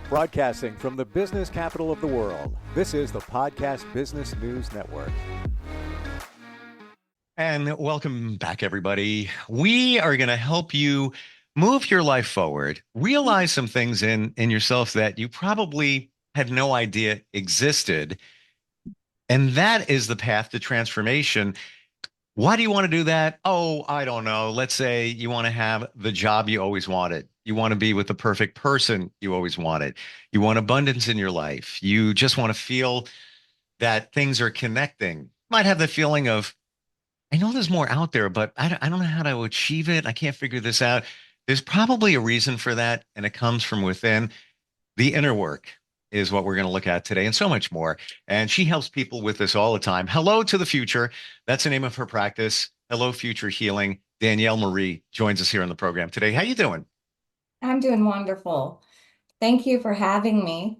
Broadcasting from the business capital of the world, this is the Podcast Business News Network. And welcome back, everybody. We are going to help you move your life forward, realize some things in yourself that you probably had no idea existed. And that is the path to transformation. Why do you want to do that? Oh, I don't know. Let's say you want to have the job you always wanted. You want to be with the perfect person you always wanted. You want abundance in your life. You just want to feel that things are connecting. Might have the feeling of, I know there's more out there, but I don't know how to achieve it. I can't figure this out. There's probably a reason for that, and it comes from within. The inner work is what we're going to look at today, and so much more. And she helps people with this all the time. Hello to the Future. That's the name of her practice. Hello Future Healing. Danielle Marie joins us here on the program today. How you doing? I'm doing wonderful. Thank you for having me.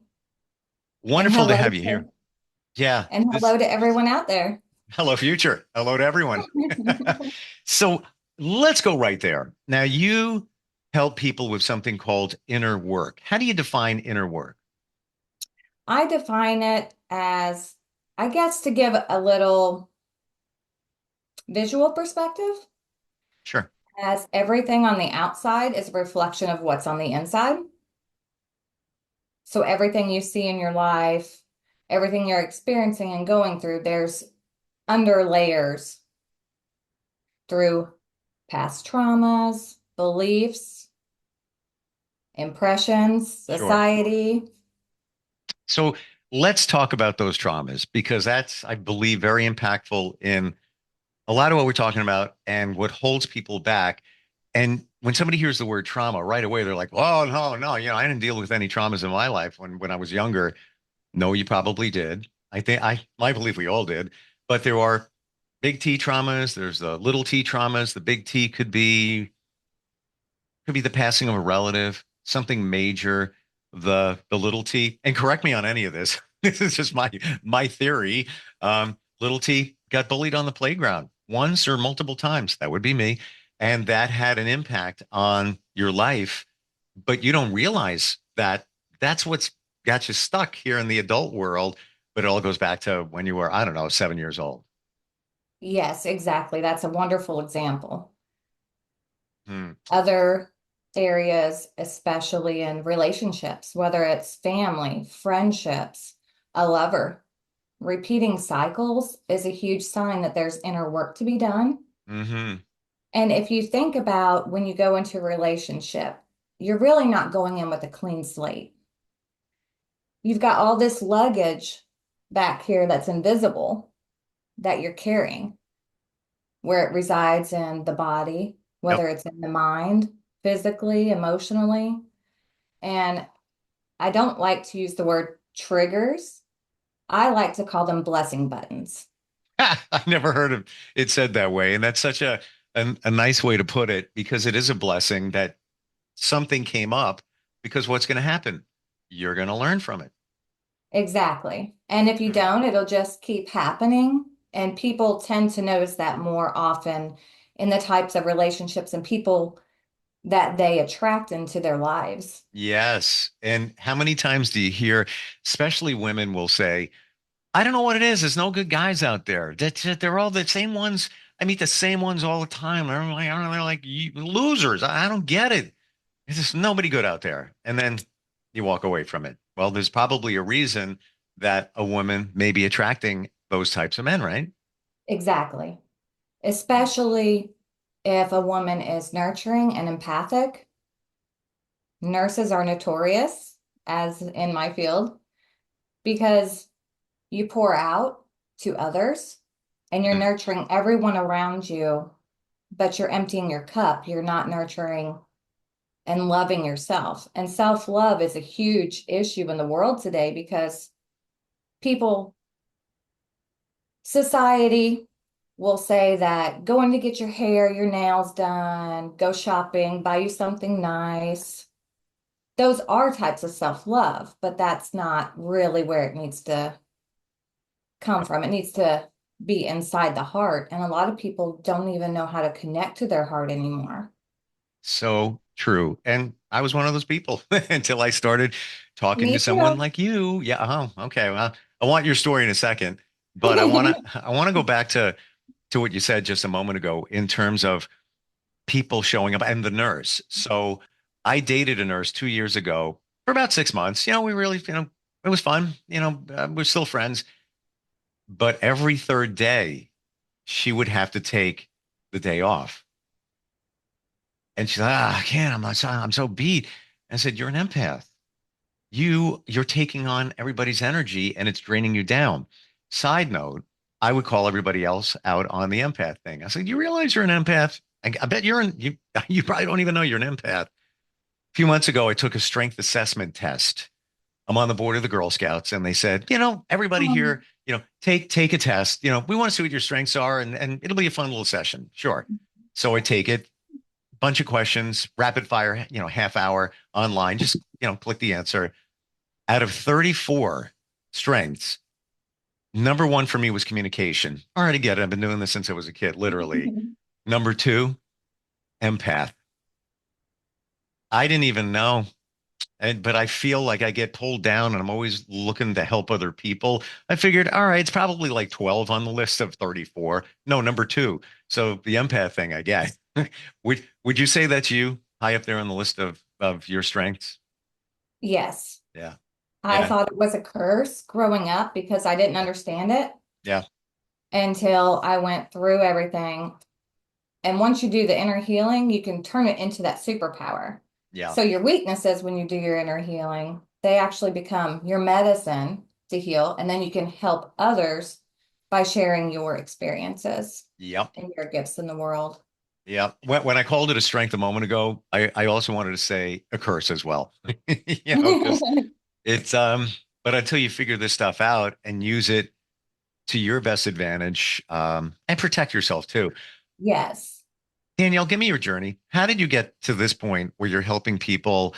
And Wonderful to hello have you to here. Yeah. and hello to everyone out there. Hello Future. Hello to everyone. So let's go right there. Now, you help people with something called inner work. How do you define inner work? I define it as, I guess, to give a little visual perspective, Sure. as everything on the outside is a reflection of what's on the inside. So everything you see in your life, everything you're experiencing and going through, there's under layers through past traumas, beliefs, impressions, Sure. society. So let's talk about those traumas because that's, I believe, very impactful in a lot of what we're talking about and what holds people back. And when somebody hears the word trauma right away, they're like, oh, no, no, I didn't deal with any traumas in my life when I was younger. No, you probably did. I believe we all did. But there are big T traumas. There's the little T traumas. The big T could be the passing of a relative, something major, the little T. And correct me on any of this. This is just my theory. Little T got bullied on the playground once or multiple times. That would be me. And that had an impact on your life, but you don't realize that that's what's got you stuck here in the adult world. But it all goes back to when you were, I don't know, 7 years old. Yes, exactly. That's a wonderful example. Hmm. Other areas, especially in relationships, whether it's family, friendships, a lover, repeating cycles is a huge sign that there's inner work to be done. Hmm. And if you think about when you go into a relationship, you're really not going in with a clean slate. You've got all this luggage back here that's invisible that you're carrying, where it resides in the body, Yep. whether it's in the mind, physically, emotionally. And I don't like to use the word triggers. I like to call them blessing buttons. I never heard of it said that way. And that's such a nice way to put it because it is a blessing that something came up because what's going to happen? You're going to learn from it. Exactly. And if you Hmm. don't, it'll just keep happening. And people tend to notice that more often in the types of relationships and people that they attract into their lives. Yes. And how many times do you hear, especially women will say, I don't know what it is. There's no good guys out there. They're all the same ones. I meet the same ones all the time. They're like losers. I don't get it. There's just nobody good out there. And then you walk away from it. Well, there's probably a reason that a woman may be attracting those types of men, right? Exactly. Especially if a woman is nurturing and empathic. Nurses are notorious, as in my field, because you pour out to others and you're Mm. nurturing everyone around you, but you're emptying your cup. You're not nurturing and loving yourself. And self-love is a huge issue in the world today because people, society will say that going to get your hair, your nails done, go shopping, buy you something nice. Those are types of self-love, but that's not really where it needs to come from. It needs to be inside the heart. And a lot of people don't even know how to connect to their heart anymore. So True. And I was one of those people until I started talking to Me someone too. like you. Yeah. Oh, okay. Well, I want your story in a second, but I want to go back to what you said just a moment ago in terms of people showing up and the nurse. So I dated a nurse 2 years ago for about 6 months. We really, it was fun. We're still friends, but every third day she would have to take the day off. And she's like, I can't. I'm so beat. I said, you're an empath. You're taking on everybody's energy and it's draining you down. Side note, I would call everybody else out on the empath thing. I said, you realize you're an empath? I bet you probably don't even know you're an empath. A few months ago, I took a strength assessment test. I'm on the board of the Girl Scouts, and they said, everybody Um, here, take a test. We want to see what your strengths are, and it'll be a fun little session. Sure. So I take it, bunch of questions, rapid fire, half hour online. Just click the answer. Out of 34 strengths, number one for me was communication. All right, I get it. I've been doing this since I was a kid, literally. Number two, empath. I didn't even know. But I feel like I get pulled down and I'm always looking to help other people. I figured, all right, it's probably like 12 on the list of 34. No, number two. So the empath thing, I guess. Would you say that's you high up there on the list of your strengths? Yes. Yeah. I Yeah. thought it was a curse growing up because I didn't understand it Yeah. until I went through everything. And once you do the inner healing, you can turn it into that superpower. Yeah. So your weaknesses, when you do your inner healing, they actually become your medicine to heal. And then you can help others by sharing your experiences Yep. and your gifts in the world. Yeah. When I called it a strength a moment ago, I also wanted to say a curse as well. Because it's but until you figure this stuff out and use it to your best advantage, and protect yourself too. Yes. Danielle, give me your journey. How did you get to this point where you're helping people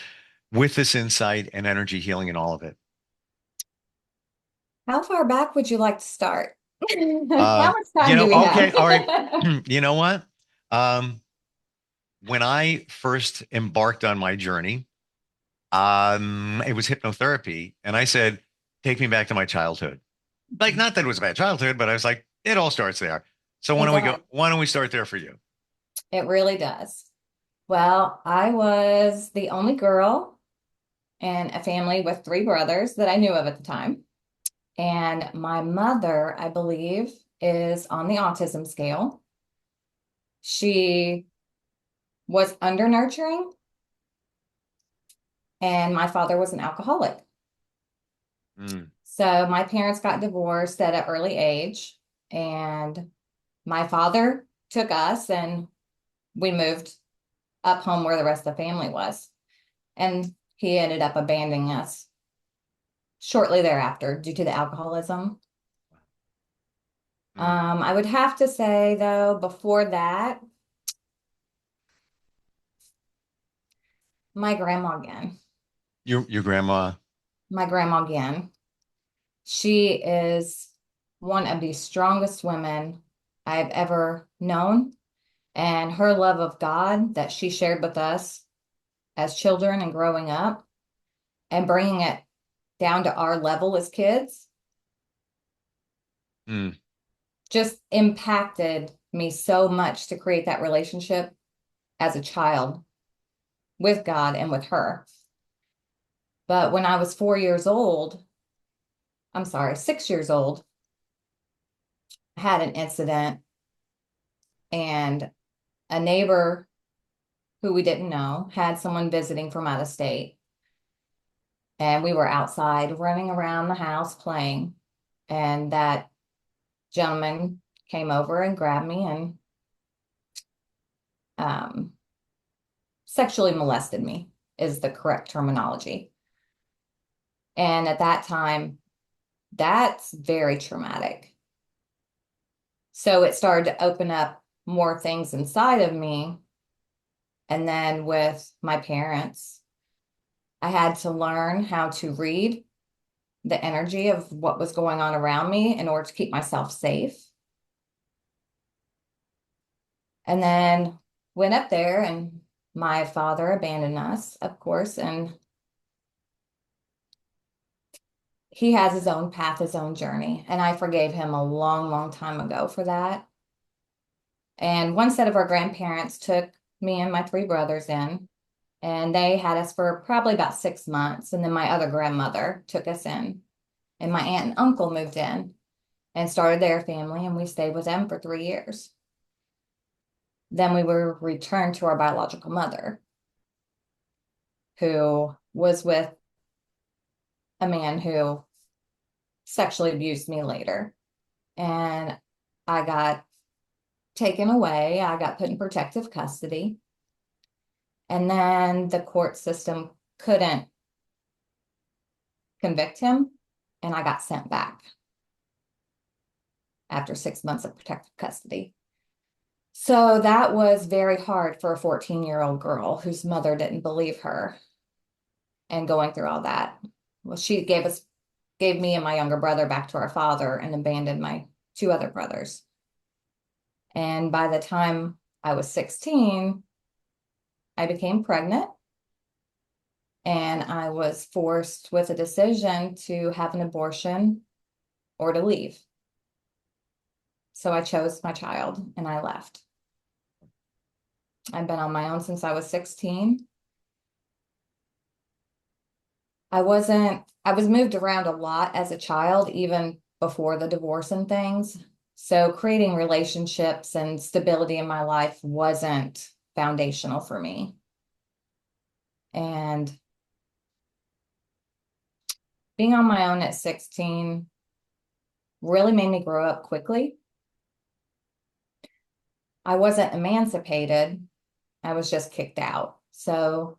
with this insight and energy healing and all of it? How far back would you like to start? How much time do we have? Okay, all right. You know what? Um, when I first embarked on my journey, it was hypnotherapy, and I said, "Take me back to my childhood." Like, not that it was a bad childhood, but I was like, "It all starts there." So why It don't we go? does. Why don't we start there for you? It really does. Well, I was the only girl in a family with three brothers that I knew of at the time. And my mother, I believe, is on the autism scale. She was under nurturing, and my father was an alcoholic. Mm, So my parents got divorced at an early age, and my father took us and we moved up home where the rest of the family was. And he ended up abandoning us shortly thereafter due to the alcoholism. mm. I would have to say, though, before that, my grandma again. Your grandma. My grandma again. She is one of the strongest women I've ever known. And her love of God that she shared with us as children and growing up and bringing it down to our level as kids Mm, just impacted me so much to create that relationship as a child with God and with her. But when I was 4 years old, I'm sorry, 6 years old, I had an incident and a neighbor who we didn't know had someone visiting from out of state. And we were outside running around the house playing. And that gentleman came over and grabbed me and um, sexually molested me, is the correct terminology. And at that time, that's very traumatic. So it started to open up more things inside of me. And then with my parents, I had to learn how to read the energy of what was going on around me in order to keep myself safe. And then went up there and My father abandoned us, of course, and he has his own path, his own journey. And I forgave him a long, long time ago for that. And one set of our grandparents took me and my three brothers in, and they had us for probably about 6 months. And then my other grandmother took us in, and my aunt and uncle moved in and started their family, and we stayed with them for 3 years. Then we were returned to our biological mother, who was with a man who sexually abused me later. And I got taken away. I got put in protective custody. And then the court system couldn't convict him, and I got sent back after 6 months of protective custody. So that was very hard for a 14-year-old girl whose mother didn't believe her and going through all that. Well, she gave me and my younger brother back to our father and abandoned my two other brothers. And by the time I was 16, I became pregnant, and I was forced with a decision to have an abortion or to leave. So I chose my child and I left. I've been on my own since I was 16. I was moved around a lot as a child, even before the divorce and things. So creating relationships and stability in my life wasn't foundational for me. And being on my own at 16 really made me grow up quickly. I wasn't emancipated. I was just kicked out. So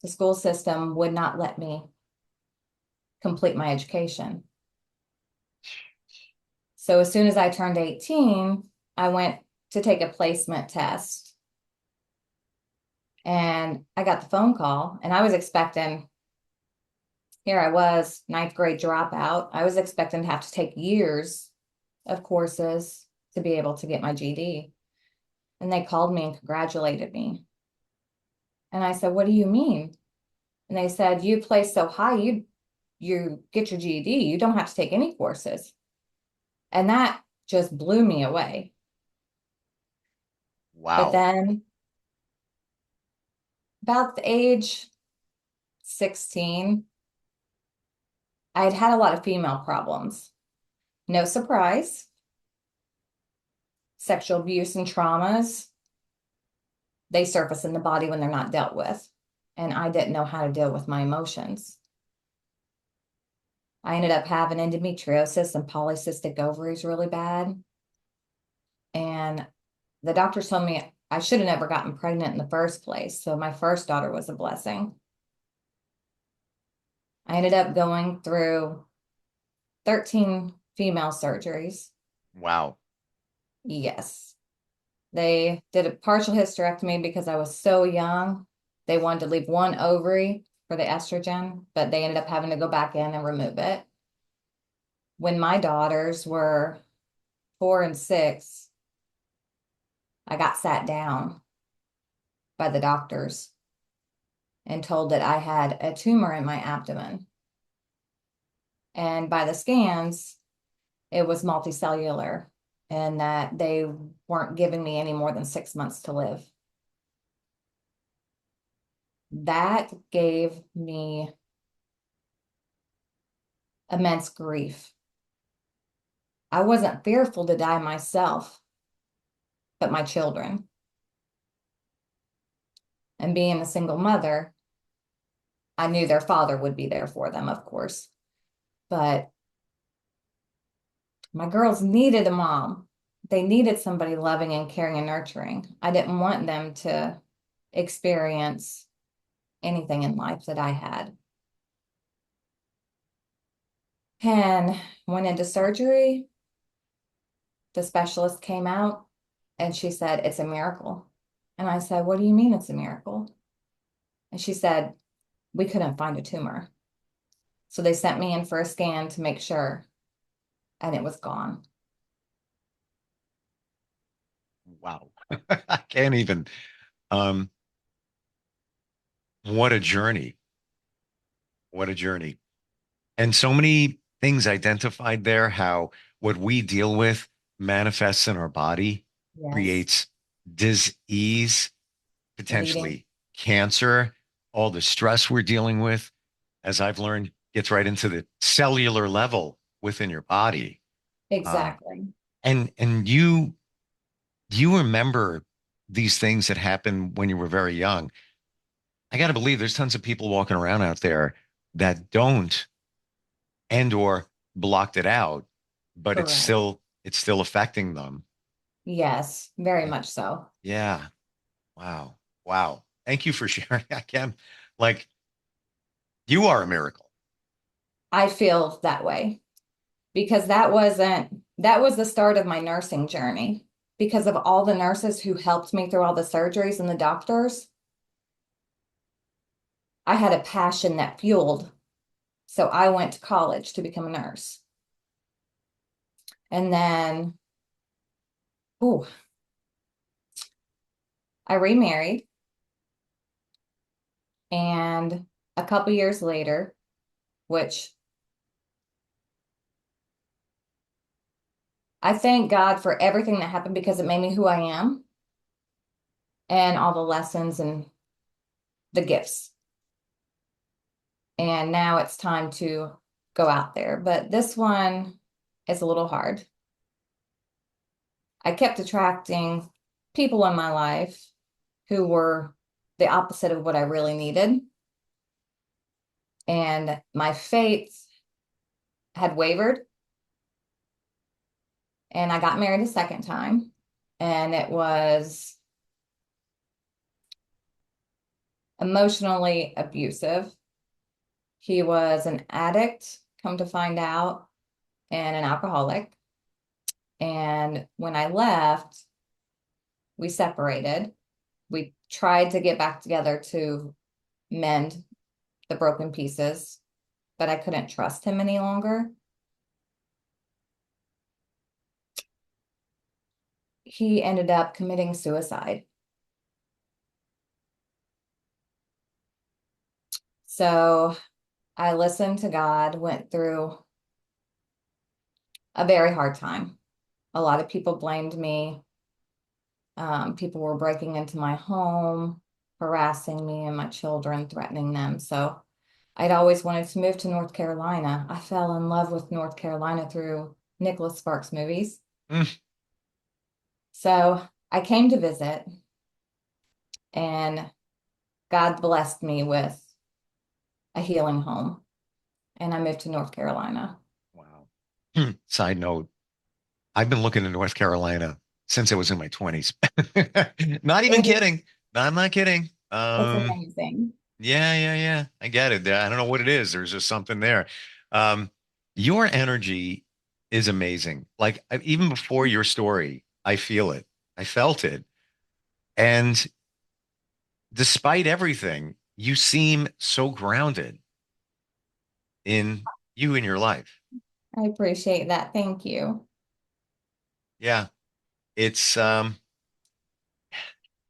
the school system would not let me complete my education. So as soon as I turned 18, I went to take a placement test. And I got the phone call, and I was expecting, here I was, ninth grade dropout. I was expecting to have to take years of courses to be able to get my GED. And they called me and congratulated me. And I said, what do you mean? And they said, you placed so high, you get your GED. You don't have to take any courses. And that just blew me away. But Wow. then about the age 16, I had had a lot of female problems. No surprise. Sexual abuse and traumas, they surface in the body when they're not dealt with. And I didn't know how to deal with my emotions. I ended up having endometriosis and polycystic ovaries really bad. And the doctor told me I should have never gotten pregnant in the first place. So my first daughter was a blessing. I ended up going through 13 female surgeries. Wow. Yes. They did a partial hysterectomy because I was so young. They wanted to leave one ovary for the estrogen, but they ended up having to go back in and remove it. When my daughters were 4 and 6, I got sat down by the doctors and told that I had a tumor in my abdomen. And by the scans, it was multicellular, and that they weren't giving me any more than 6 months to live. That gave me immense grief. I wasn't fearful to die myself, but my children. And being a single mother, I knew their father would be there for them, of course. But my girls needed a mom. They needed somebody loving and caring and nurturing. I didn't want them to experience anything in life that I had. And went into surgery. The specialist came out and she said, it's a miracle. And I said, what do you mean it's a miracle? And she said, we couldn't find a tumor. So they sent me in for a scan to make sure, and it was gone. Wow. I can't even. Um, What a journey. What a journey. And so many things identified there, how what we deal with manifests in our body, Yes. creates disease, Bleeding. potentially cancer, all the stress we're dealing with, as I've learned, gets right into the cellular level within your body. Um, Exactly. and you remember these things that happened when you were very young. I got to believe there's tons of people walking around out there that don't and or blocked it out, but Correct. it's still affecting them. Yes, very much so. Yeah. Wow. Wow. Thank you for sharing again. Like you are a miracle. I feel that way because that was the start of my nursing journey because of all the nurses who helped me through all the surgeries and the doctors. I had a passion that fueled. So I went to college to become a nurse. And then, ooh, I remarried. And a couple years later, which I thank God for everything that happened because it made me who I am and all the lessons and the gifts. And now it's time to go out there. But this one is a little hard. I kept attracting people in my life who were the opposite of what I really needed. And my faith had wavered. And I got married a second time. And it was emotionally abusive. He was an addict, come to find out, and an alcoholic. And when I left, we separated. We tried to get back together to mend the broken pieces, but I couldn't trust him any longer. He ended up committing suicide. So I listened to God, went through a very hard time. A lot of people blamed me. People were breaking into my home, harassing me and my children, threatening them. So I'd always wanted to move to North Carolina. I fell in love with North Carolina through Nicholas Sparks movies. Mm, So I came to visit, and God blessed me with a healing home, and I moved to North Carolina. wow. Side note, I've been looking in North Carolina since I was in my 20s. Not even It is, kidding. No, I'm not kidding. it's amazing. Yeah. I get it. I don't know what it is. There's just something there. Um, your energy is amazing. Like even before your story, I feel it. I felt it. And despite everything, you seem so grounded in you in your life. I appreciate that. Thank you. Yeah. It's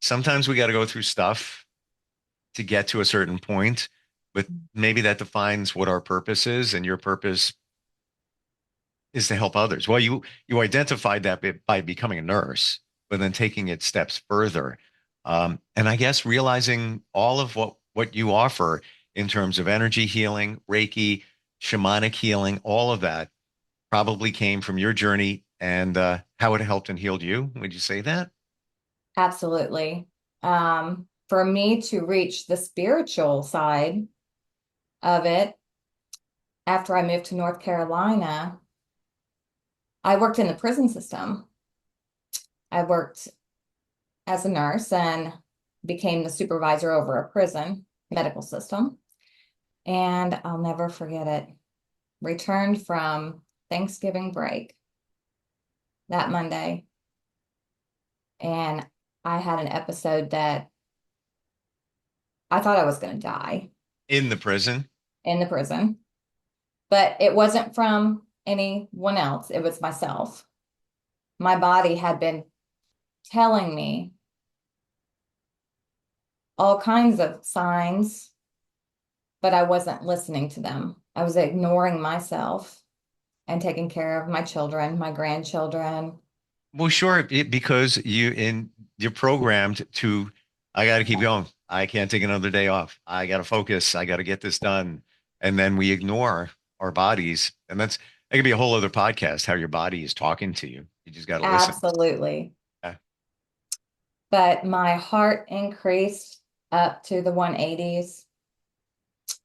sometimes we got to go through stuff to get to a certain point, but maybe that defines what our purpose is, and your purpose is to help others. Well, you identified that by becoming a nurse, but then taking it steps further, and I guess realizing all of what you offer in terms of energy healing, Reiki, shamanic healing, all of that probably came from your journey and how it helped and healed you. Would you say that? Absolutely. For me to reach the spiritual side of it, after I moved to North Carolina, I worked in the prison system. I worked as a nurse and became the supervisor over a prison medical system. And I'll never forget it. Returned from Thanksgiving break that Monday, and I had an episode that I thought I was going to die In the prison? in the prison, but it wasn't from anyone else. It was myself. My body had been telling me all kinds of signs, but I wasn't listening to them. I was ignoring myself and taking care of my children, my grandchildren. Well, sure, because you're programmed to, I got to keep going. I can't take another day off. I got to focus. I got to get this done. And then we ignore our bodies. And that could be a whole other podcast, how your body is talking to you. You just got to listen. Absolutely. Yeah. But my heart increased up to the 180s.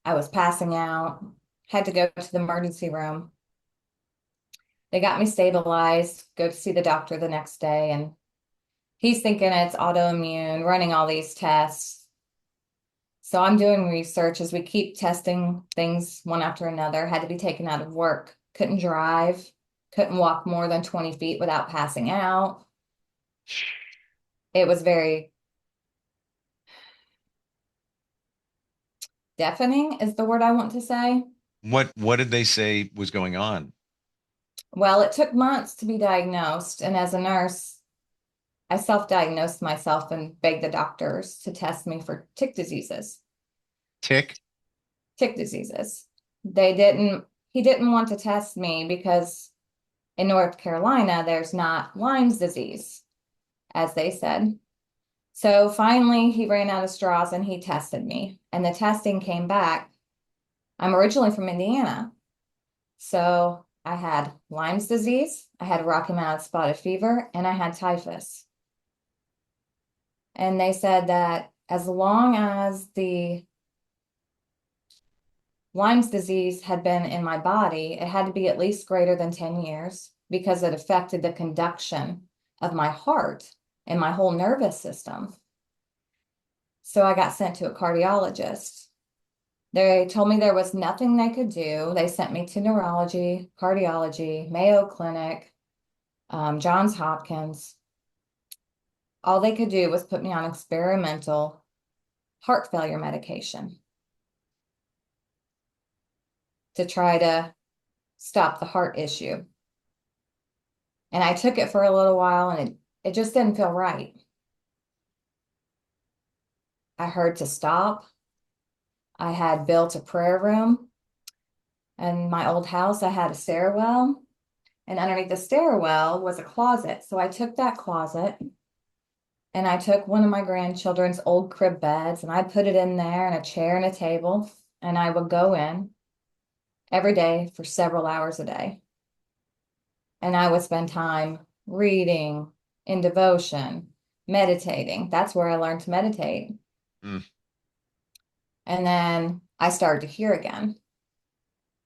I was passing out, had to go to the emergency room. They got me stabilized, go to see the doctor the next day, and he's thinking it's autoimmune, running all these tests. So I'm doing research as we keep testing things one after another. Had to be taken out of work, couldn't drive, couldn't walk more than 20 feet without passing out. It was very deafening, is the word I want to say. What did they say was going on? Well, it took months to be diagnosed. And as a nurse, I self-diagnosed myself and begged the doctors to test me for tick diseases. Tick? Tick diseases. He didn't want to test me because in North Carolina, there's not Lyme's disease, as they said. So finally, he ran out of straws and he tested me. And the testing came back. I'm originally from Indiana. So I had Lyme's disease, I had Rocky Mountain spotted fever, and I had typhus. And they said that as long as the Lyme's disease had been in my body, it had to be at least greater than 10 years because it affected the conduction of my heart and my whole nervous system. So I got sent to a cardiologist. They told me there was nothing they could do. They sent me to neurology, cardiology, Mayo Clinic, Johns Hopkins. All they could do was put me on experimental heart failure medication to try to stop the heart issue. And I took it for a little while and it just didn't feel right. I heard to stop. I had built a prayer room. In my old house, I had a stairwell. And underneath the stairwell was a closet. So I took that closet and I took one of my grandchildren's old crib beds and I put it in there and a chair and a table. And I would go in every day for several hours a day. And I would spend time reading, in devotion, meditating. That's where I learned to meditate. Mm. And then I started to hear again.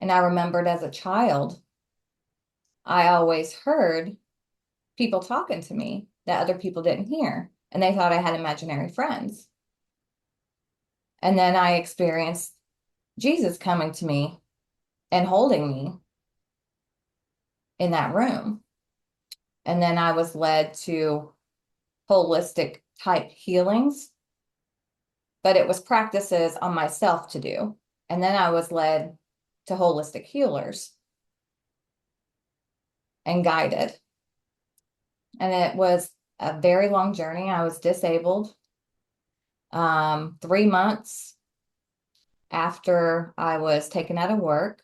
And I remembered as a child, I always heard people talking to me that other people didn't hear. And they thought I had imaginary friends. And then I experienced Jesus coming to me and holding me in that room. And then I was led to holistic type healings, but it was practices on myself to do. And then I was led to holistic healers and guided. And it was a very long journey. I was disabled 3 months after I was taken out of work.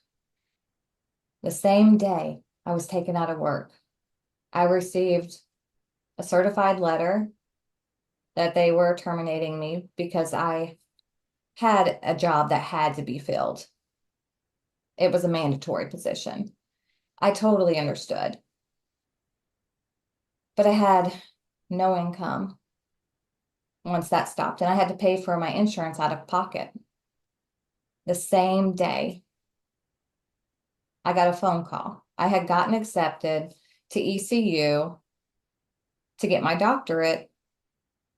The same day I was taken out of work, I received a certified letter that they were terminating me because I had a job that had to be filled. It was a mandatory position. I totally understood. But I had no income once that stopped, and I had to pay for my insurance out of pocket. The same day, I got a phone call. I had gotten accepted to ECU to get my doctorate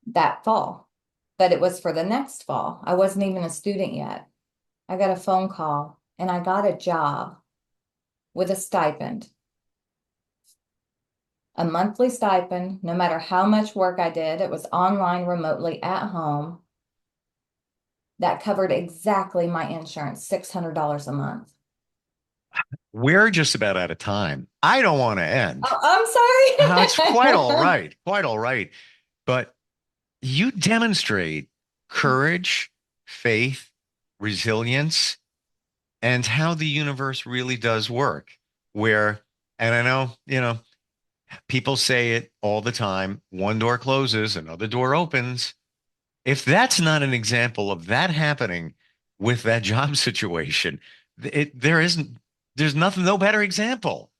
that fall, but it was for the next fall. I wasn't even a student yet. I got a phone call and I got a job with a stipend, a monthly stipend, no matter how much work I did. It was online, remotely, at home. That covered exactly my insurance, $600 a month. We're just about out of time. I don't want to end. Oh, I'm sorry. It's quite all right. Quite all right. But you demonstrate courage, faith, resilience, and how the universe really does work. And I know, people say it all the time, one door closes, another door opens. If that's not an example of that happening with that job situation, there's nothing, no better example,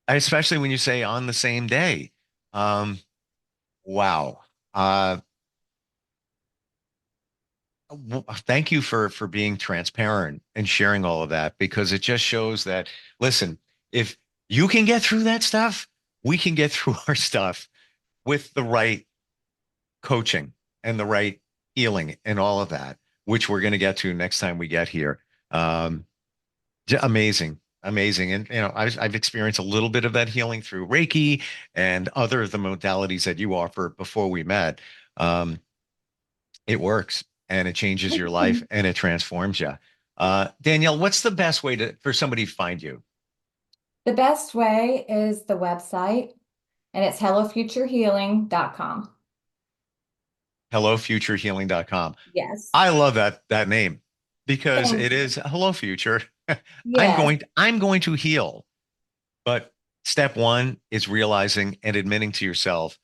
especially when you say on the same day. Wow. Thank you for being transparent and sharing all of that, because it just shows that, listen, if you can get through that stuff, we can get through our stuff with the right coaching and the right healing and all of that, which we're going to get to next time we get here. Amazing. And, I've experienced a little bit of that healing through Reiki and other of the modalities that you offer before we met. It works, and it changes your life, and it transforms you. Danielle, what's the best way for somebody to find you? The best way is the website, and it's hellofuturehealing.com. hellofuturehealing.com. Yes. I love that name, because it is hello future. Yes. I'm going to heal. But step one is realizing and admitting to yourself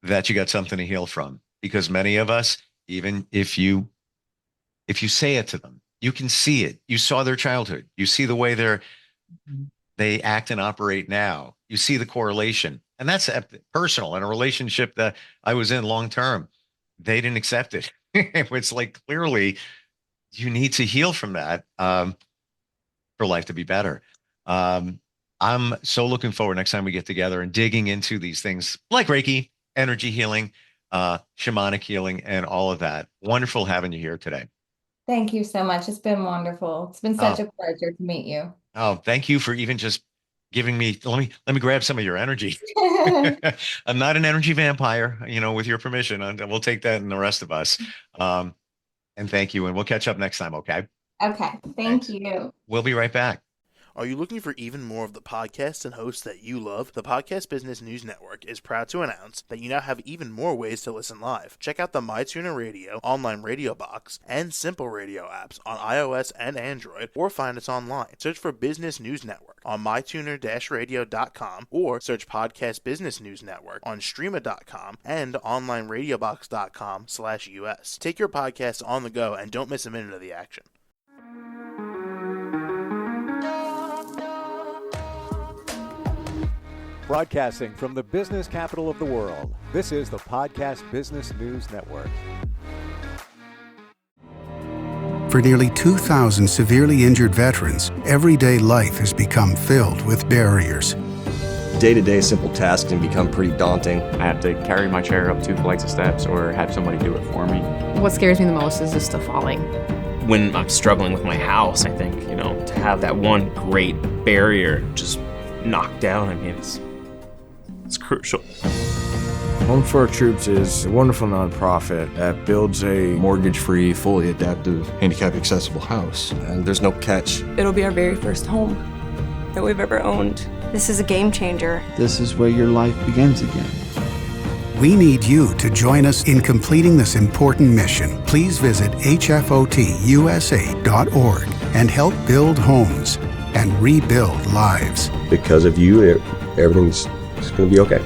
that you got something to heal from, because many of us, even if you say it to them, you can see it. You saw their childhood. You see the way they act and operate now. You see the correlation. And that's personal. In a relationship that I was in long term, they didn't accept it. It's like, clearly you need to heal from that for life to be better. I'm so looking forward next time we get together and digging into these things like Reiki, energy healing, shamanic healing, and all of that. Wonderful having you here today. Thank you so much. It's been wonderful. It's been such a pleasure to meet you. Oh, thank you for even just giving me, let me grab some of your energy. I'm not an energy vampire, with your permission. We'll take that and the rest of us. And thank you. And we'll catch up next time. Okay. Okay. Thank you. We'll be right back. Are you looking for even more of the podcasts and hosts that you love? The Podcast Business News Network is proud to announce that you now have even more ways to listen live. Check out the MyTuner Radio, online radio box, and Simple Radio apps on iOS and Android, or find us online. Search for Business News Network on mytuner-radio.com, or search Podcast Business News Network on streama.com and onlineradiobox.com/US. Take your podcast on the go and don't miss a minute of the action. Broadcasting from the business capital of the world, this is the Podcast Business News Network. For nearly 2,000 severely injured veterans, everyday life has become filled with barriers. Day-to-day simple tasks can become pretty daunting. I have to carry my chair up 2 flights of steps or have somebody do it for me. What scares me the most is just the falling. When I'm struggling with my house, I think, to have that one great barrier just knocked down, it's crucial. Home for Our Troops is a wonderful nonprofit that builds a mortgage-free, fully adaptive, handicap-accessible house. And there's no catch. It'll be our very first home that we've ever owned. This is a game changer. This is where your life begins again. We need you to join us in completing this important mission. Please visit hfotusa.org and help build homes and rebuild lives. Because of you, everything's going to be okay.